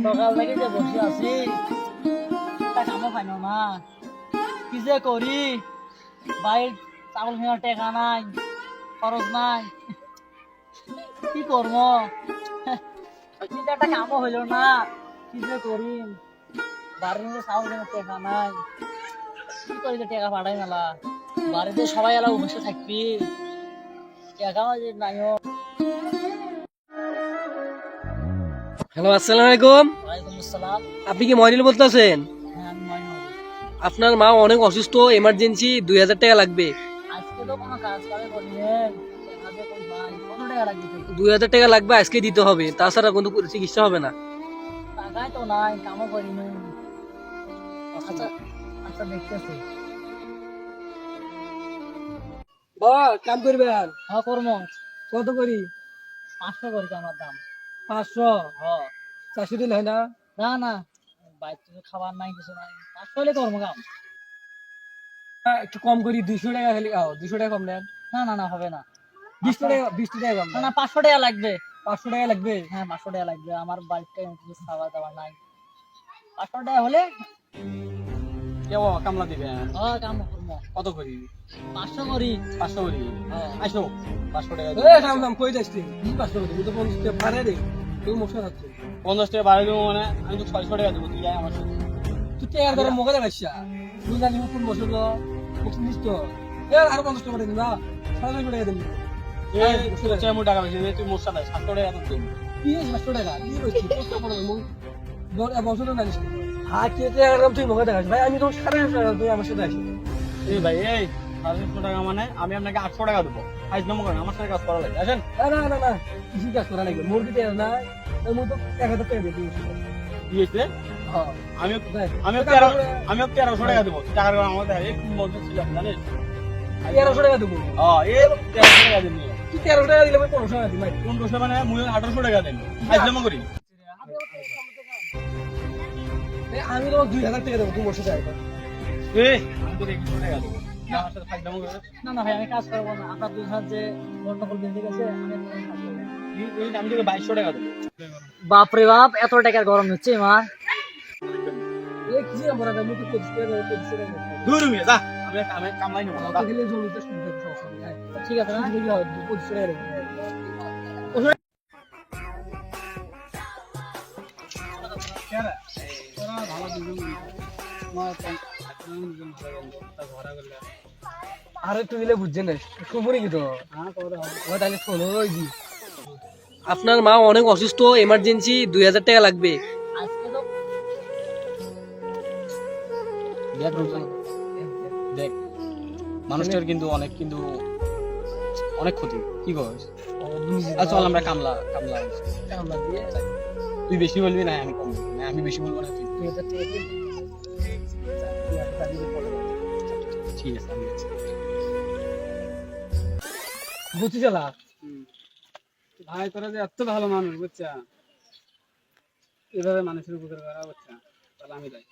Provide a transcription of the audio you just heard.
সকাল থেকে যে বসে আছি তা কামও পাই না, কি যে করি। বাইর চাউল কেনার টাকা নাই, খরচ নাই, কি করবো। কিন্তু একটা কামও হইলো না, কি যে করি। বাড়ির মধ্যে চাউল কেনার টাকা নাই, কি করি যে টাকা পাঠাই মেলা। বাড়িতে সবাই এলা বসে থাকবি, টাকাও যে নাইও। হ্যালো, আসসালামু আলাইকুম। ওয়ালাইকুম আসসালাম। আপনি কি মইনুল বলতেছেন? হ্যাঁ, আমি ময়নুল। আপনার মা অনেক অসুস্থ, এমার্জেন্সি 2000 টাকা লাগবে। আজকে তো কোনো কাজ কামে করিলেন, টাকা যে কই ভাই, কত টাকা লাগবে তোর? 2000 টাকা লাগবে, আজকে দিতে হবে, তাছাড়া কোনো চিকিৎসা হবে না। টাকাই তো নাই, কামও করিনি। আচ্ছা আচ্ছা, দেখতেছি। বাবা কাম করবেন? হ্যাঁ, করবো। কত করি? 500 করি তো আমার দাম। 500? হ্যাঁ। 400 দিন হয় না? না না, বাইরে তো খাবার নাই, কিছু নাই, 500 হলে করবো কাম। একটু কম করি, 200 টাকা খালি। 200 টাকা কম নেন। না না না, হবে না। 20 টাকা, 20 টাকা কম না নেন। না, 500 টাকা লাগবে। 500 টাকা লাগবে? হ্যাঁ, 500 টাকা লাগবে, আমার বাড়িতে কিছু খাবার দাবার নাই। 500 টাকা হলে কেউ কামলা দিবেন? হ্যাঁ, কাম করবো। কত করি? 500 করি। 500 করি? হ্যাঁ। আসো, 500 টাকা দাম দাম কই যাচ্ছি? 500 করি, তো 50 টাকা ভাড়া রে। তুই মশা খাচ্ছিস। 50 টাকা বাড়াই দেবো মানে আমি তো 600 টাকা দেবো, তুই যাই আমার সাথে। তুই টাকার ধরে মোকে দেখাচ্ছা। তুই জানি কোন বছর তো নিস তো। আরো 50 টাকা দিন না, 600 টাকা দিন। তোর চেয়ে আমি টাকা বেশি দিই, তুই মোর সাথে 700 টাকা তো দেবো। কি 500 টাকা? কি করছিস? কষ্ট করে মুখ বছর না জানিস। হ্যাঁ, কে টাকা তুই মোকে দেখাচ্ছ ভাই? আমি তো 750 টাকা, তুই আমার সাথে আসিস। এই ভাই, এই 750 টাকা মানে আমি আপনাকে 800 টাকা দেবো। আজ নম্বর করেন, আমার সাথে কাজ করা লাগে, আসেন। না না না না, কিছু কাজ করা লাগবে। মোর দিতে না, আমি তো 1000 টাকা দিই। দিয়েছে হ্যাঁ, আমি দেখ। আমি 1300 টাকা দেবো। টাকার আমার এই মজা ছিল জানিস। 1300 টাকা দেবো। হ্যাঁ, এই 1300 টাকা দিন। তুই 1300 টাকা দিলে আমি 1500 টাকা দিই ভাই। 1500 মানে মুই 1800 টাকা দেন, আজ নম্বর করি। আমি তো 2000 টাকা দেবো, তুই মোর সাথে আসবে। এই আমি তোর 2100 টাকা দেবো, আমার সাথে ফাইল নম্বর করে। না না ভাই, আমি কাজ করবো না। আপনার দুই হাত যে গন্ডগোল বেঁধে গেছে, আমি আর কোনো কাজ করবো না। আমি তোকে 2200 টাকা দেবো। বাপরে বাপ, এত টাকার গরম হচ্ছে আমার। এই কি যে আমরা আমি তো 25 টাকা দেবো, 25 টাকা দেবো। দূর মিয়া যা, আমি কামলাই নেবো না। তাহলে জমিতে শুনতে সমস্যা নেই। ঠিক আছে না? ঠিক আছে, 25 টাকা দেবো। আরে তুই দিলে বুঝছে না, খবরই কি তো? তাহলে শোনো, ওই দি আপনার মা অনেক অসুস্থ, এমার্জেন্সি 2000 টাকা লাগবে। আজকে তো দেখ রুবেল, দেখ মানুষটার কিন্তু অনেক ক্ষতি, কি করিস? আচ্ছা চল আমরা কামলা কামলা আমরা দিয়ে তুই বেশি বলবি না, আমি কম বলবো না, আমি বেশি বলবো না, তুই তুই এটা থেকে ঠিক আছে আমি যাচ্ছি। বুঝছি চালা। ভাই তোরা যে এত ভালো মানুষ বুঝছা, এভাবে মানুষের উপকার করা বুঝছা, তাহলে আমি যাই।